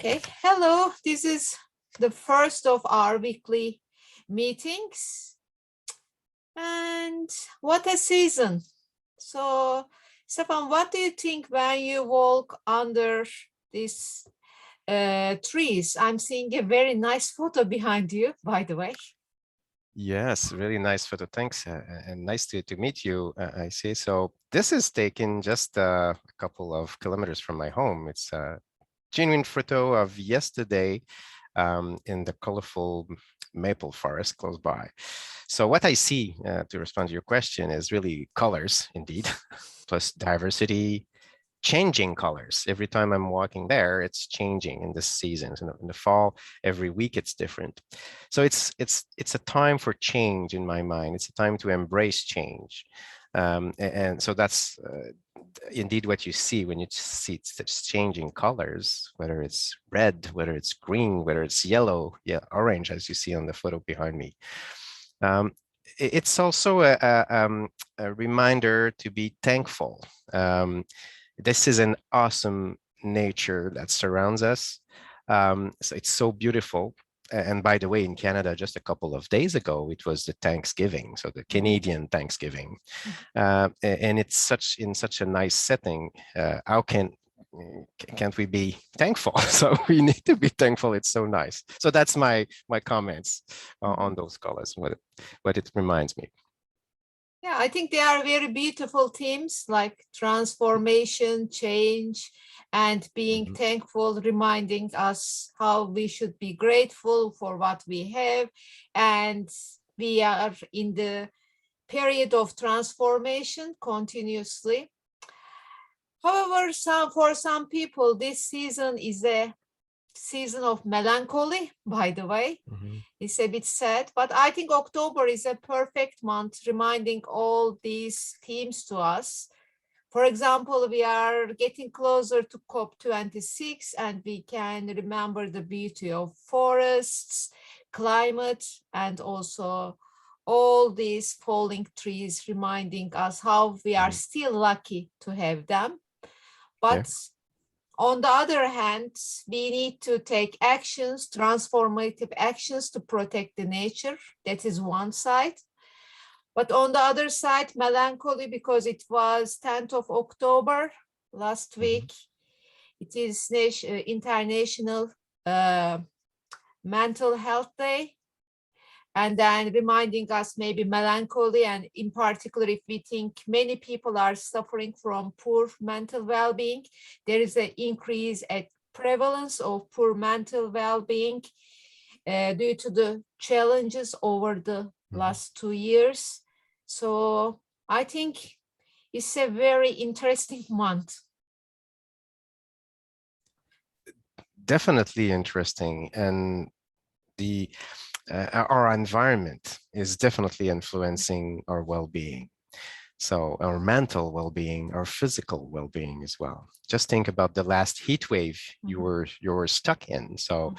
Okay, hello. This is the first of our weekly meetings. And what a season. So, Stephane, what do you think when you walk under these trees? I'm seeing a very nice photo behind you, by the way. Yes, really nice photo. Thanks, and nice to meet you, Ayse. So this is taken just a couple of kilometers from my home. It's a genuine photo of yesterday in the colorful maple forest close by. So what I see, to respond to your question, is really colors, indeed, plus diversity, changing colors. Every time I'm walking there, it's changing in the seasons. In the fall, every week it's different. So it's a time for change in my mind. It's a time to embrace change. And so that's indeed what you see when you see it's changing colors, whether it's red, whether it's green, whether it's yellow, yeah, orange, as you see on the photo behind me. It's also a reminder to be thankful. This is an awesome nature that surrounds us. So it's so beautiful. And by the way, in Canada, just a couple of days ago, it was the Thanksgiving, so the Canadian Thanksgiving. And it's in such a nice setting. How can't we be thankful? So we need to be thankful. It's so nice. So that's my comments on those colors, what it reminds me. Yeah, I think they are very beautiful themes like transformation, change, and being thankful, reminding us how we should be grateful for what we have. And we are in the period of transformation continuously. However, for some people, this season is a season of melancholy, by the way. It's a bit sad, but I think October is a perfect month reminding all these themes to us. For example, we are getting closer to COP26 and we can remember the beauty of forests, climate, and also all these falling trees reminding us how we are still lucky to have them. But on the other hand, we need to take actions, transformative actions to protect the nature. That is one side. But on the other side, melancholy, because it was 10th of October last week. It is International Mental Health Day. And then reminding us maybe melancholy, and in particular, if we think many people are suffering from poor mental well-being, there is an increase at prevalence of poor mental well-being due to the challenges over the last 2 years. So I think it's a very interesting month. Definitely interesting. And our environment is definitely influencing our well-being. So our mental well-being, our physical well-being as well. Just think about the last heat wave you were stuck in. So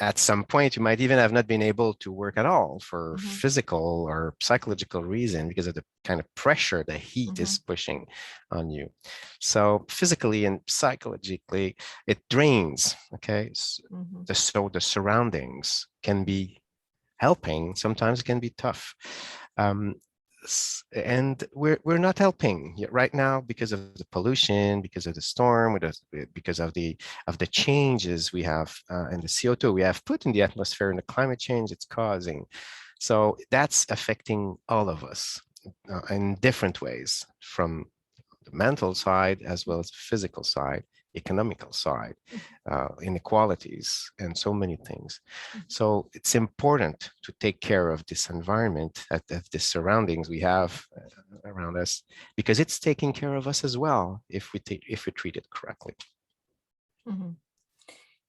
at some point, you might even have not been able to work at all for physical or psychological reason because of the kind of pressure the heat is pushing on you. So physically and psychologically, it drains, okay? So the surroundings can be helping, sometimes it can be tough. And we're not helping right now because of the pollution, because of the storm, because of the changes we have and the CO2 we have put in the atmosphere and the climate change it's causing. So that's affecting all of us in different ways, from the mental side as well as the physical side, economical side, inequalities, and so many things. So it's important to take care of this environment, of the surroundings we have around us, because it's taking care of us as well if we treat it correctly.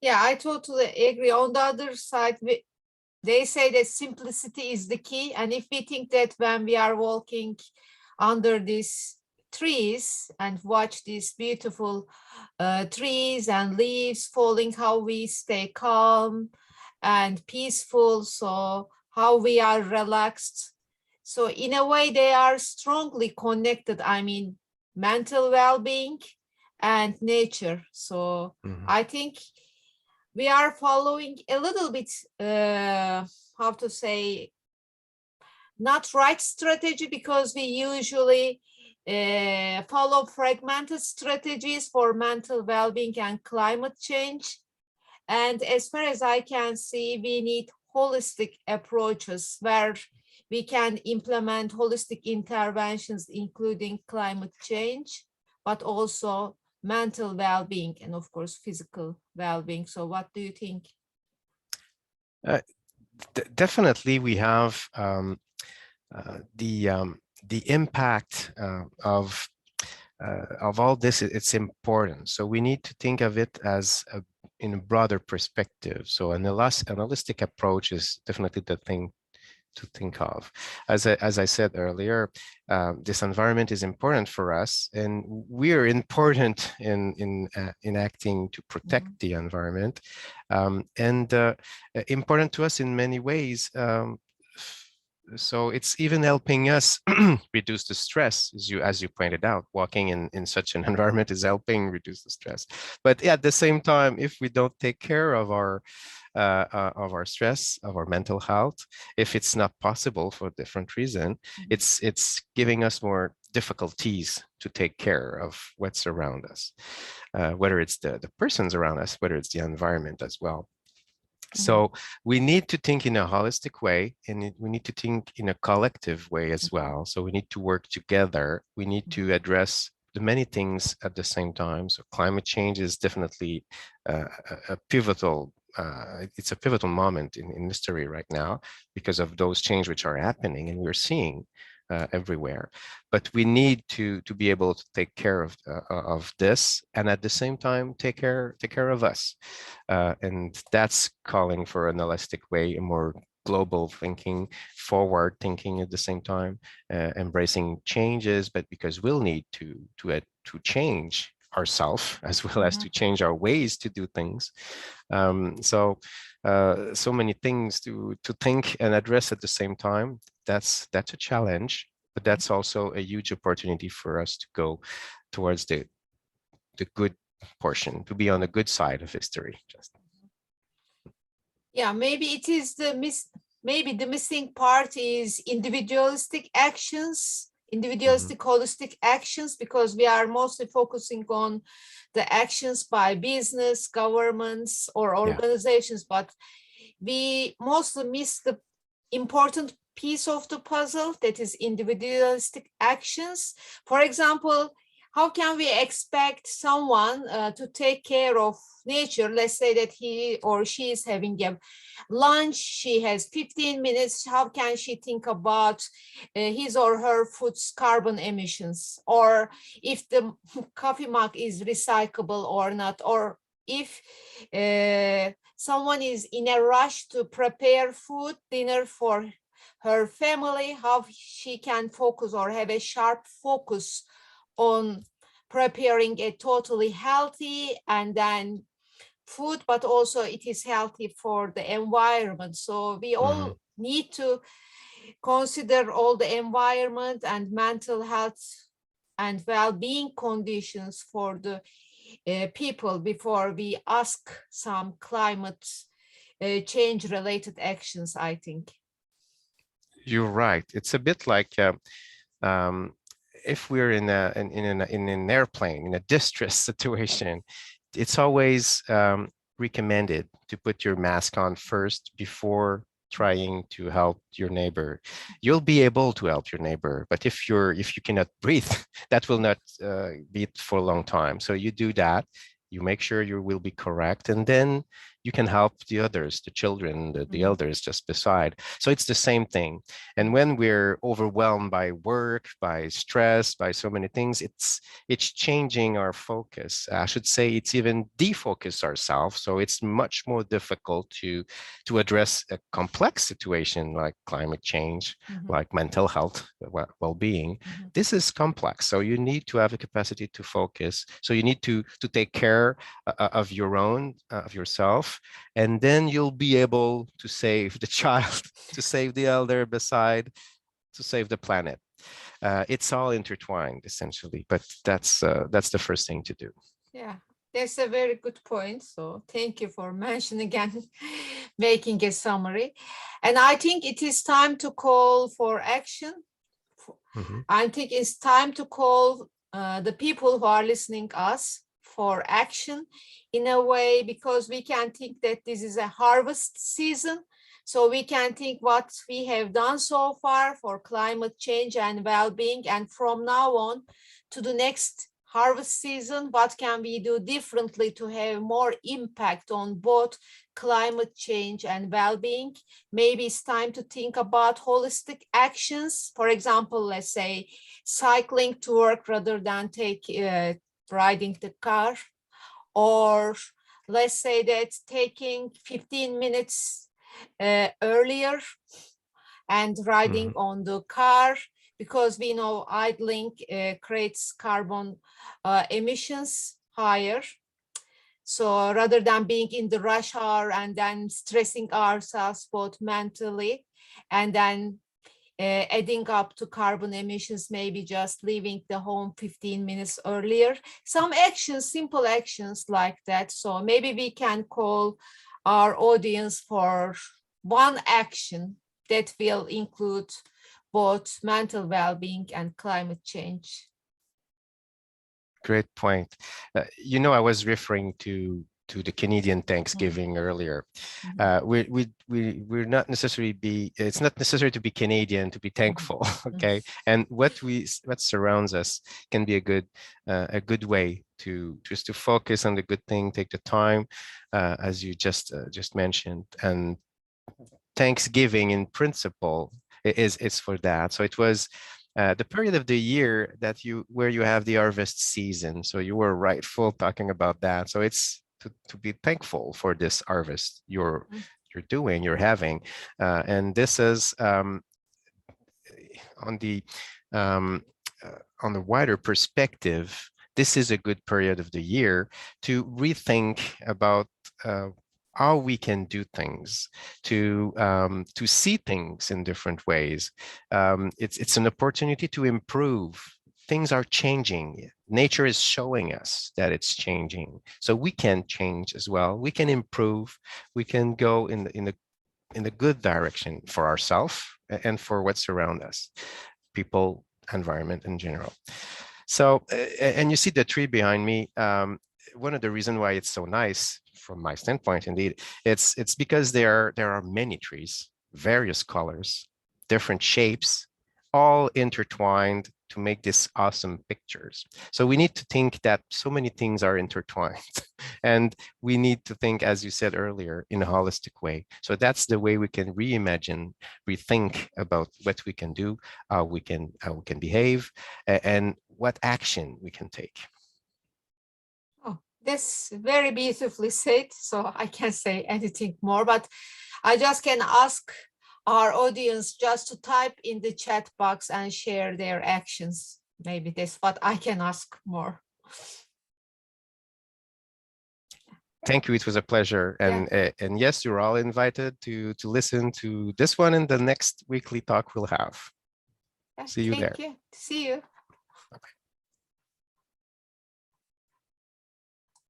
Yeah, I totally agree. On the other side, they say that simplicity is the key. And if we think that when we are walking under these trees and watch these beautiful trees and leaves falling, how we stay calm and peaceful, so how we are relaxed. So in a way, they are strongly connected. I mean, mental well-being and nature. So I think we are following a little bit, how to say, not right strategy, because we usually follow fragmented strategies for mental well-being and climate change. And as far as I can see, we need holistic approaches where we can implement holistic interventions, including climate change, but also mental well-being and, of course, physical well-being. So what do you think? Definitely, we have the impact of all this. It's important. So we need to think of it as in a broader perspective. So an holistic approach is definitely the thing to think of. As I said earlier, this environment is important for us, and we're important in acting to protect the environment, and important to us in many ways. So it's even helping us reduce the stress, as you pointed out. Walking in such an environment is helping reduce the stress. But at the same time, if we don't take care of our stress, of our mental health, if it's not possible for a different reason, it's giving us more difficulties to take care of what's around us, whether it's the persons around us, whether it's the environment as well. So we need to think in a holistic way, and we need to think in a collective way as well. So we need to work together. We need to address the many things at the same time. So climate change is definitely a pivotal, it's a pivotal moment in history right now because of those changes which are happening and we're seeing everywhere. But we need to be able to take care of this, and at the same time take care of us, and that's calling for an holistic way, a more global thinking, forward thinking at the same time, embracing changes, but because we'll need to change ourselves as well as to change our ways to do things. So many things to think and address at the same time. That's a challenge, but that's also a huge opportunity for us to go towards the good portion, to be on the good side of history. Yeah, maybe it is maybe the missing part is individualistic actions, holistic actions, because we are mostly focusing on the actions by business, governments, or organizations, but we mostly miss the important piece of the puzzle, that is individualistic actions. For example, how can we expect someone to take care of nature? Let's say that he or she is having a lunch, she has 15 minutes. How can she think about his or her food's carbon emissions, or if the coffee mug is recyclable or not, or if someone is in a rush to prepare food, dinner for her family, how she can focus or have a sharp focus on preparing a totally healthy and then food, but also it is healthy for the environment. So we all need to consider all the environment and mental health and well-being conditions for the people before we ask some climate change related actions, I think. You're right. It's a bit like if we're in an airplane in a distress situation, it's always recommended to put your mask on first before trying to help your neighbor. You'll be able to help your neighbor, but if you cannot breathe, that will not be for a long time. So you do that. You make sure you will be correct, and then you can help the others, the children, the elders just beside. So it's the same thing. And when we're overwhelmed by work, by stress, by so many things, it's changing our focus. I should say it's even defocus ourselves. So it's much more difficult to address a complex situation like climate change, like mental health, well-being. This is complex. So you need to have a capacity to focus. So you need to take care of your own, of yourself, and then you'll be able to save the child, to save the elder beside, to save the planet. It's all intertwined essentially, but that's the first thing to do. Yeah, that's a very good point. So thank you for mentioning and making a summary. And I think it is time to call for action. Mhm. I think it's time to call the people who are listening us for action in a way, because we can think that this is a harvest season. So we can think what we have done so far for climate change and well-being, and from now on to the next harvest season, what can we do differently to have more impact on both climate change and well-being. Maybe it's time to think about holistic actions. For example, let's say cycling to work rather than riding the car, or let's say that taking 15 minutes earlier and riding Mhm. on the car, because we know idling creates carbon emissions higher. So rather than being in the rush hour and then stressing ourselves both mentally and then adding up to carbon emissions, maybe just leaving the home 15 minutes earlier. Some actions, simple actions like that. So maybe we can call our audience for one action that will include both mental well-being and climate change. Great point. I was referring to the Canadian Thanksgiving earlier. We're not necessarily it's not necessary to be Canadian to be thankful. Okay, and what surrounds us can be a good way to just to focus on the good thing, take the time, as you just mentioned. And Thanksgiving in principle is for that. So it was the period of the year where you have the harvest season. So you were rightful talking about that. So it's to be thankful for this harvest you're having, and this is on the um, on the wider perspective. This is a good period of the year to rethink about how we can do things, to see things in different ways. It's an opportunity to improve. Things are changing. Nature is showing us that it's changing, so we can change as well. We can improve. We can go in the good direction for ourselves and for what's around us, people, environment in general. So, and you see the tree behind me. One of the reasons why it's so nice from my standpoint, indeed, it's because there are many trees, various colors, different shapes, all intertwined to make this awesome pictures. So we need to think that so many things are intertwined, and we need to think, as you said earlier, in a holistic way. So that's the way we can reimagine, rethink about what we can do, how we can behave, and what action we can take. Oh, that's very beautifully said. So I can't say anything more, but I just can ask our audience just to type in the chat box and share their actions. Maybe that's what I can ask more. Thank you. It was a pleasure. And yes, you're all invited to listen to this one and the next weekly talk we'll have. See you there. Thank you. See you. Bye-bye.